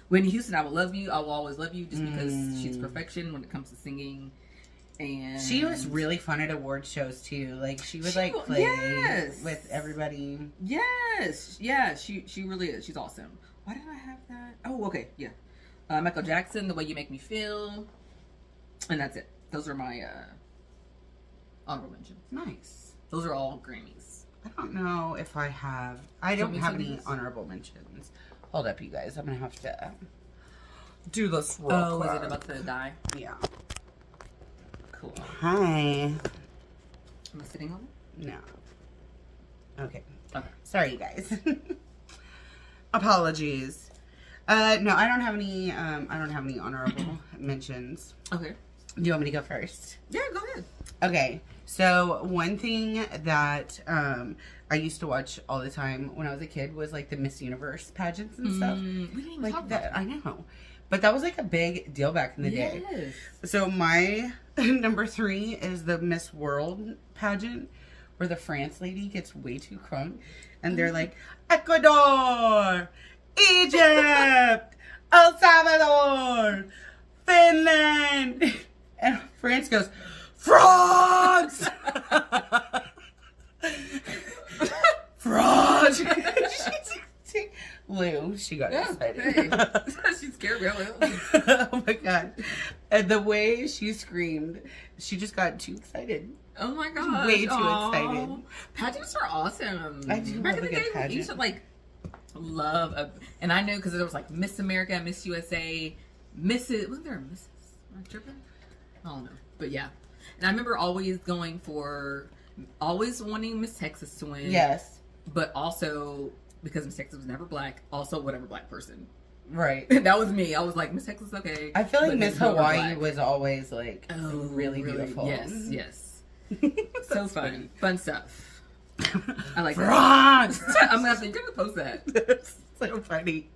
Whitney Houston, I will love you. I will always love you, just because she's perfection when it comes to singing. And she was really fun at award shows too. Like she would play with everybody. Yes, yeah, she really is. She's awesome. Why did I have that? Oh, okay, yeah. Michael Jackson, The Way You Make Me Feel, and that's it. Those are my honorable mentions. Nice. Those are all Grammys. I don't know if I have. I don't have any honorable mentions. Hold up, you guys. I'm going to have to do this real quick. Is it about to die? Yeah. Cool. Hi. Am I sitting on it? No. Okay. Sorry, you guys. Apologies. No, I don't have any honorable mentions. Okay. Do you want me to go first? Yeah, go ahead. Okay. So one thing that I used to watch all the time when I was a kid was like the Miss Universe pageants and stuff. We didn't even like talk that. about that. I know, but that was like a big deal back in the day. So my number 3 is the Miss World pageant, where the France lady gets way too crunk, and they're like Ecuador, Egypt, El Salvador, Finland, and France goes, frogs! Frogs! Lou, she got excited. She scared me. Oh my god. And the way she screamed, she just got too excited. Oh my god. Way too excited. Pageants are awesome. I do Back love in the a good day, pageant. you should love and I know because there was like Miss America, Miss USA, Mrs. Wasn't there a Mrs.? Am I tripping? I don't know. But yeah. And I remember always wanting Miss Texas to win. Yes. But also, because Miss Texas was never black, also whatever black person. Right. That was me. I was like, Miss Texas, okay. I feel like Miss Hawaii was always like really beautiful. Yes. So fun. Fun stuff. I like that. I'm going to have to post that. That's so funny.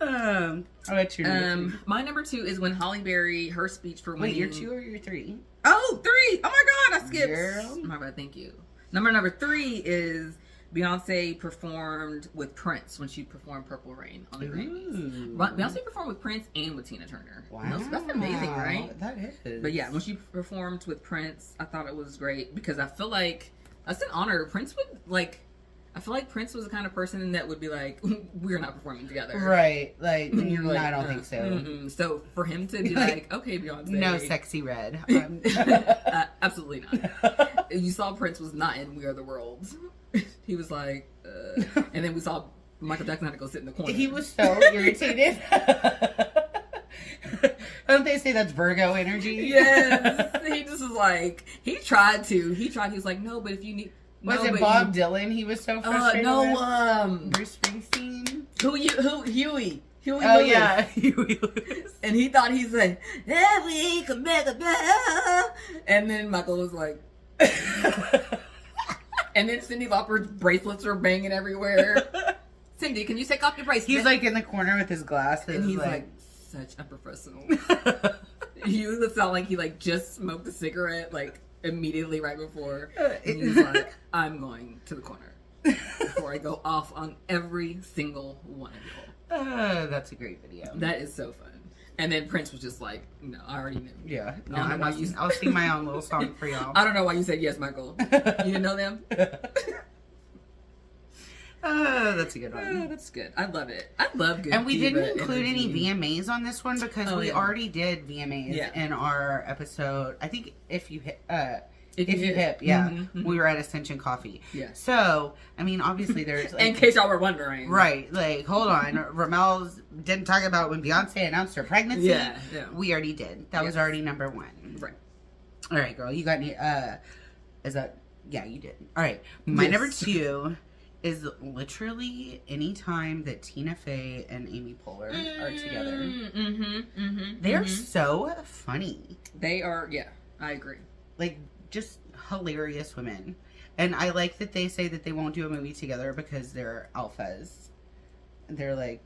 I'll let you know. My number 2 is when Halle Berry, her speech for winning. Wait, your 2 or your 3? Oh, 3! Oh my God, I skipped. Girl. Oh my God, thank you. Number 3 is Beyonce performed with Prince when she performed Purple Rain on the Grammys. Beyonce performed with Prince and with Tina Turner. Wow. That's amazing, right? That is. But yeah, when she performed with Prince, I thought it was great because I feel like that's an honor. Prince would I feel like Prince was the kind of person that would be like, we're not performing together. Right. Like, you're like, I don't think so. Mm-hmm. So for him to be like, okay, Beyonce. No sexy red. Absolutely not. You saw Prince was not in We Are the World. He was like, and then we saw Michael Jackson had to go sit in the corner. He was so irritated. Don't they say that's Virgo energy? Yes. He just was like, he tried. He was like, no, but if you need. Was it Bob Dylan? He was so frustrated. Bruce Springsteen. Huey. Oh Lewis. yeah, Huey Lewis. And he thought he's like, we can make a better. And then Michael was like, and then Cyndi Lauper's bracelets were banging everywhere. Cindy, can you take off your bracelet? He's like in the corner with his glasses, and he's like such unprofessional. You sound like he like just smoked a cigarette like immediately right before. And he's like, I'm going to the corner before I go off on every single one of y'all. That's a great video. That is so fun. And then Prince was just like, no, I already knew. Yeah. No, I'll sing my own little song for y'all. I don't know why you said yes, Michael. You didn't know them? That's a good one. That's good. I love it. I love good. And we didn't include energy. any VMAs on this one because we already did VMAs in our episode. I think if you hip, Mm-hmm. we were at Ascension Coffee. Yeah. So, I mean, obviously there's... Like, in case y'all were wondering. Right. Like, hold on. Ramelle didn't talk about when Beyonce announced her pregnancy. Yeah. We already did. That was already number 1. Right. All right, girl. You got any... is that... Yeah, you did. All right. My number 2 is literally any time that Tina Fey and Amy Poehler are together. They are so funny. They are... Yeah, I agree. Like... just hilarious women. And I like that they say that they won't do a movie together because they're alphas. They're like...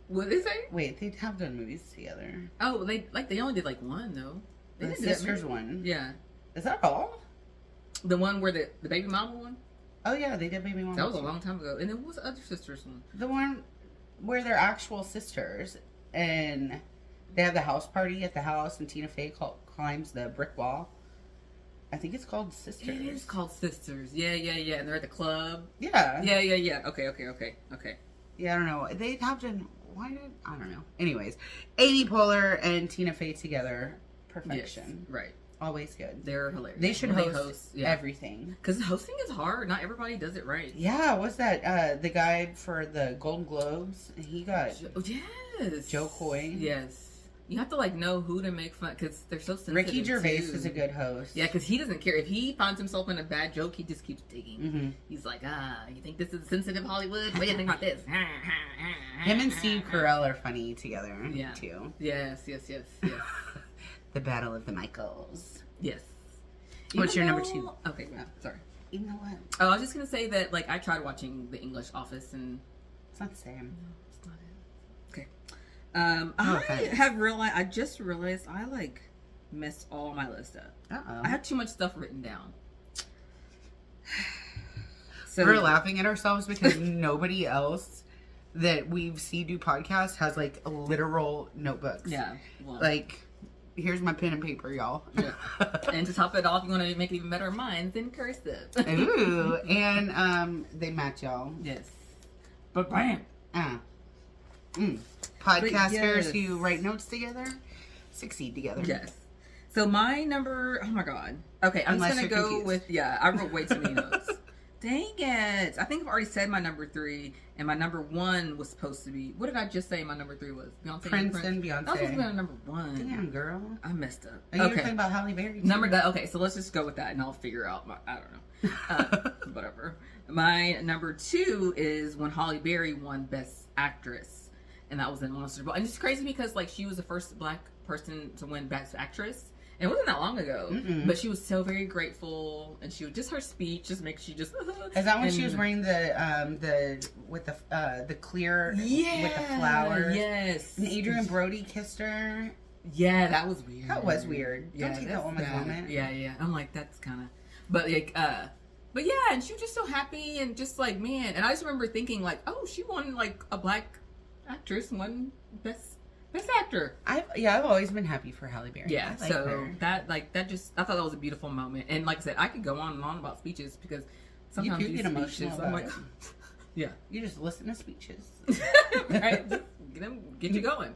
What did they say? Wait, they have done movies together. Oh, they only did like one, though. The Sisters one. Yeah. Is that all? The one where the Baby Mama one? Oh, yeah, they did Baby Mama. That was a long time ago. And then what was the other Sisters one? The one where they're actual sisters. And they have the house party at the house and Tina Fey climbs the brick wall. I think it's called Sisters. It is called Sisters. Yeah. And they're at the club. Yeah. Yeah. Okay. Yeah, I don't know. They have done... I don't know. Anyways, Amy Poehler and Tina Fey together. Perfection. Yes, right. Always good. They're hilarious. They should host everything. Because hosting is hard. Not everybody does it right. Yeah, what's that? The guy for the Golden Globes? He got... Yes. Joe Coy. Yes. You have to like know who to make fun because they're so sensitive. Ricky Gervais is a good host. Yeah, because he doesn't care if he finds himself in a bad joke. He just keeps digging. He's like, you think this is sensitive Hollywood? What do you think about this? Him and Steve Carell are funny together. Yeah. Too. Yes. The Battle of the Michaels. Yes. What's your number 2? Okay, sorry. You know what? Oh, I was just gonna say that like I tried watching The English Office and it's not the same. No, it's not it. Okay. I just realized I like messed all my list up. I had too much stuff written down. So we're laughing at ourselves because nobody else that we see do podcasts has like literal notebooks. Yeah. Well, like, here's my pen and paper, y'all. Yeah. And to top it off, you want to make it even better, mine's in cursive. Ooh. And they match, y'all. Yes. But bam. Podcasters who write notes together succeed together. Yes. So my number, oh my god. Okay, I'm just going to go with, I wrote way too many notes. Dang it. I think I've already said my number 3, and my number 1 was supposed to be... What did I just say my number 3 was? Beyonce. Prince and Beyonce. I was supposed to be my number 1. Damn, girl. I messed up. Are you talking about Halle Berry? Okay, so let's just go with that, and I'll figure out I don't know. Whatever. My number 2 is when Halle Berry won Best Actress, and that was in Monsters Ball. And it's crazy because, like, she was the first black person to win Best Actress. And it wasn't that long ago, but she was so very grateful, and she would just her speech just makes you just. Is that when she was wearing the with the clear with the flowers? Yes. And Adrian Brody kissed her. Yeah, that was weird. That was weird. Yeah, don't take that woman's moment. Yeah. I'm like, that's kind of, but like, but yeah, and she was just so happy and just like, man. And I just remember thinking like, oh, she won like a black actress, won Best Actor. I've always been happy for Halle Berry. Yeah, so her. that just, I thought that was a beautiful moment. And like I said, I could go on and on about speeches because sometimes you get emotional. I'm like, yeah, you just listen to speeches, right? Get you going.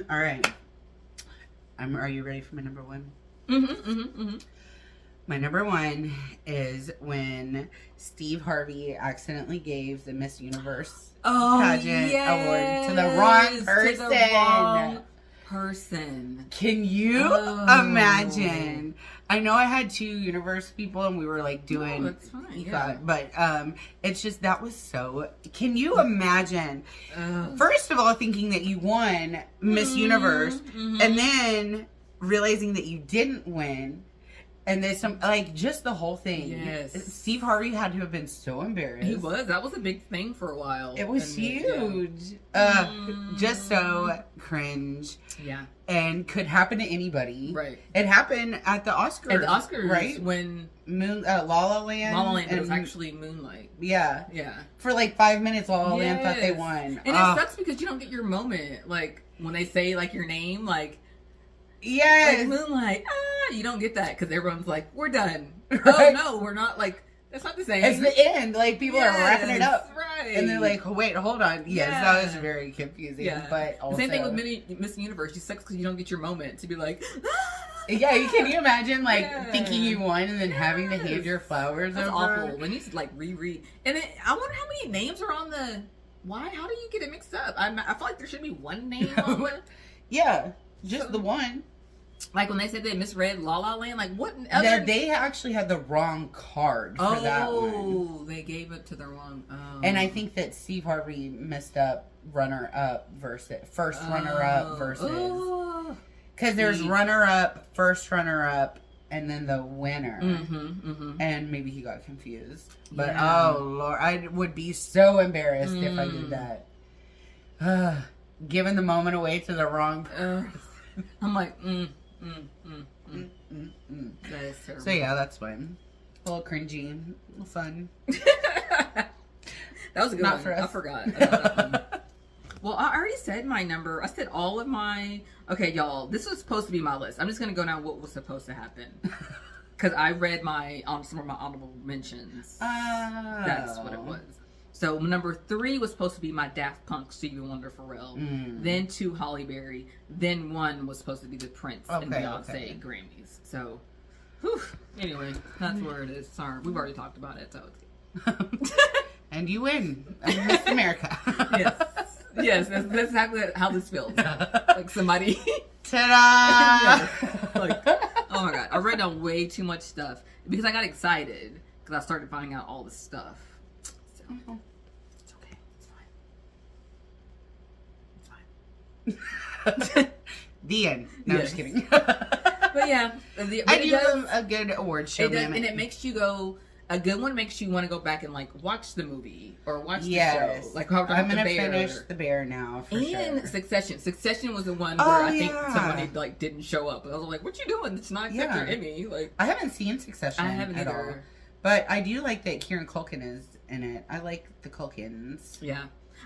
All right, are you ready for my number 1? My number 1 is when Steve Harvey accidentally gave the Miss Universe pageant award to the wrong person. Can you imagine? I know I had 2 Universe people and we were like doing that's fine, EGOT, but it's just, that was so, can you imagine first of all thinking that you won Miss Universe and then realizing that you didn't win? And there's some, like, just the whole thing. Yes. Steve Harvey had to have been so embarrassed. He was. That was a big thing for a while. It was huge. Just so cringe. Yeah. And could happen to anybody. Right. It happened at the Oscars. At the Oscars, right? When La La Land. La La Land, it was actually Moonlight. Yeah. Yeah. For like 5 minutes, La La Land thought they won. And it sucks because you don't get your moment. Like, when they say, like, your name, like... Yes. Like Moonlight, you don't get that because everyone's like, we're done. Right. Oh no, we're not. Like, that's not the same. It's the end. Like, people are wrapping it up. Right. And they're like, wait, hold on. Yes, that was very confusing. Yeah. But also... The same thing with Miss Universe. You sucks because you don't get your moment to be like... Yeah, can you imagine, like, thinking you won and then having to hand your flowers over? That's awful. When you, like, reread. And then, I wonder how many names are on the... Why? How do you get it mixed up? I feel like there should be one name on it. Yeah. Just the one. Like when they said they misread La La Land, like what other... They actually had the wrong card for that one. Oh, they gave it to the wrong... Oh. And I think that Steve Harvey messed up runner-up versus... First runner-up versus... Because there's runner-up, first runner-up, and then the winner. And maybe he got confused. But, oh, Lord, I would be so embarrassed if I did that. Giving the moment away to the wrong person. I'm like, That is terrible. So yeah, that's fun. A little cringy, a little fun. That was a good one. For us. I forgot about that one. Well, I already said my number. I said all of my... Okay, y'all, this was supposed to be my list. I'm just going to go down what was supposed to happen. Because I read some of my honorable mentions. That's what it was. So number 3 was supposed to be my Daft Punk Stevie Wonder Pharrell. Then 2 Halle Berry. Then 1 was supposed to be the Prince and Beyonce Grammys. So, anyway, that's where it is. Sorry, we've already talked about it, so it's good. And you win. Miss America. Yes, that's exactly how this feels. Like somebody... Ta-da! Like, oh my God. I read down way too much stuff because I got excited because I started finding out all this stuff. So... It's okay. It's fine. The end. No, I'm just kidding. But yeah. I do a good award show. And it makes you go... A good one makes you want to go back and, like, watch the movie or watch the show. Like, how I'm going to finish The Bear now, for sure. And Succession. Succession was the one where I think somebody, like, didn't show up. I was like, what you doing? It's not accept your Emmy. Like, I haven't seen Succession at all. But I do like that Kieran Culkin is in it. I like the Culkins. Yeah.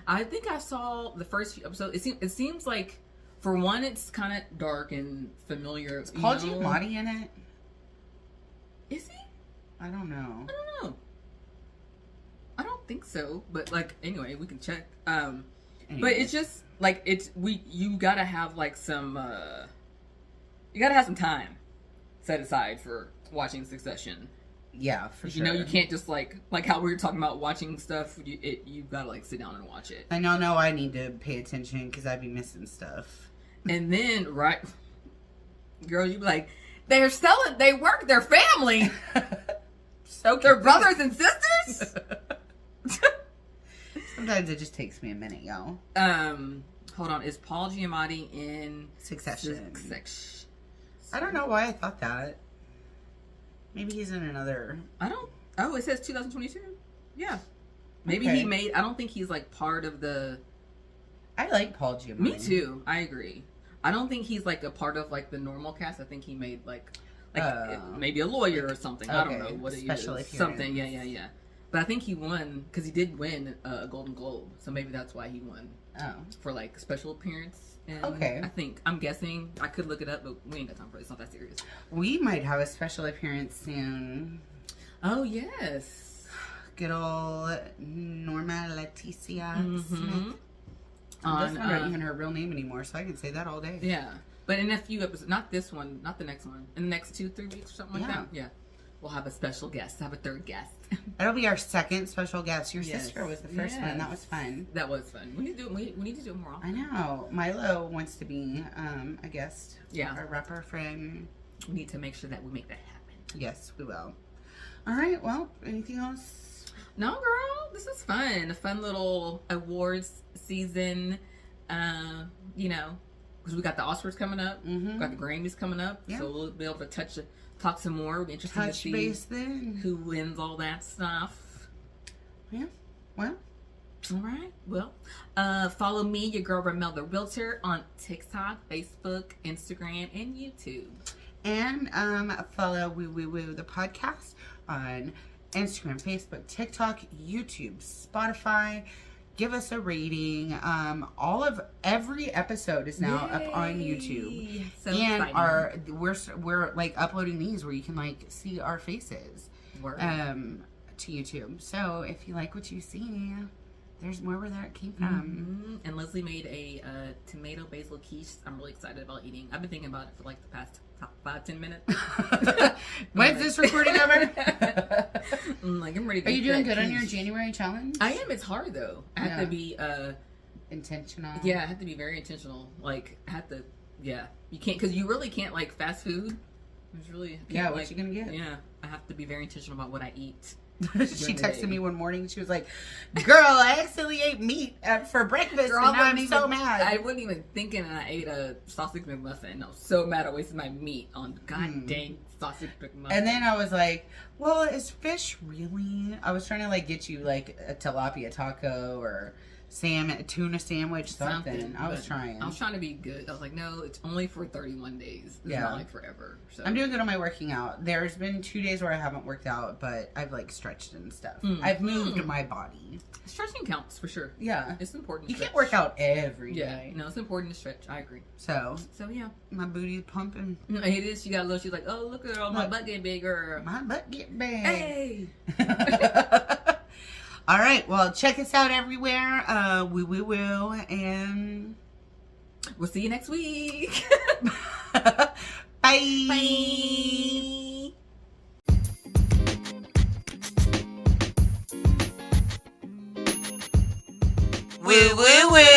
I think I saw the first few episodes. It seems like, for one, it's kind of dark and familiar. Is Paul Giamatti in it? Is he? I don't know. I don't think so. But, like, anyway, we can check. But it's just, like, you gotta have, like, some, you gotta have some time set aside for watching Succession. Yeah, for sure. You know, you can't just like how we were talking about watching stuff. You've got to like sit down and watch it. I know I need to pay attention because I'd be missing stuff. And then, girl, you be like, they work, their family. So they're brothers and sisters? Sometimes it just takes me a minute, y'all. Hold on. Is Paul Giamatti in Succession? I don't know why I thought that. Maybe he's in another... Oh, it says 2022? Yeah. Maybe he made... I don't think he's like part of the... I like Paul Giamatti. Me too. I agree. I don't think he's like a part of like the normal cast. I think he made like maybe a lawyer or something. Okay. I don't know what it is. Something. Yeah. But I think he won because he did win a Golden Globe. So maybe that's why he won. Oh. For like special appearance. And okay. I'm guessing. I could look it up, but we ain't got time for it. It's not that serious. We might have a special appearance soon. Oh, yes. Good old Norma Leticia Smith. That's not even her real name anymore, so I can say that all day. Yeah. But in a few episodes, not this one, not the next one, in the next 2-3 weeks or something like that. Yeah. We'll have a special guest, have a third guest. That'll be our second special guest. Your sister was the first one. That was fun. That was fun. We need to do it more often. I know. Milo wants to be a guest. Yeah. Our rapper friend. We need to make sure that we make that happen. Yes, we will. All right. Well, anything else? No, girl. This is fun. A fun little awards season. You know, because we got the Oscars coming up. Mm-hmm. We got the Grammys coming up. Yeah. So we'll be able to talk some more. It'll be interesting to see base then. Who wins all that stuff. Yeah. Well. All right. Well, follow me, your girl Ramelle the Realtor, on TikTok, Facebook, Instagram, and YouTube. And follow Woo Woo Woo the podcast on Instagram, Facebook, TikTok, YouTube, Spotify. Give us a rating. Every episode is now up on YouTube, so and we're like uploading these where you can like see our faces to YouTube. So if you like what you see, there's more where that came from. And Leslie made a tomato basil quiche. I'm really excited about eating. I've been thinking about it for like the past 5-10 minutes. When's this recording over? I'm ready to Are you doing good on your January challenge? I am. It's hard though. I have to be intentional. Yeah, I have to be very intentional. Like, I have to. Yeah, you can't, because you really can't like fast food. It's really what you gonna get? Yeah, I have to be very intentional about what I eat. She texted me one morning. She was like, "Girl, I accidentally ate meat for breakfast, and now I'm so mad." I wasn't even thinking, and I ate a sausage McMuffin, and I was so mad I wasted my meat on dang sausage McMuffin. And then I was like, "Well, is fish really?" I was trying to like get you like a tilapia taco or tuna sandwich, something. I was trying to be good. I was like, no, it's only for 31 days. It's not like forever. So I'm doing good on my working out. There's been 2 days where I haven't worked out, but I've like stretched and stuff. I've moved my body. Stretching counts for sure. Yeah, it's important. You can't work out every day. No, it's important to stretch. I agree. So yeah, my booty's pumping. It is. She got a little. She's like, oh, look at all my butt getting bigger. My butt getting big. Hey. All right, well, check us out everywhere. Woo woo woo, and we'll see you next week. Bye. Bye. Woo woo woo.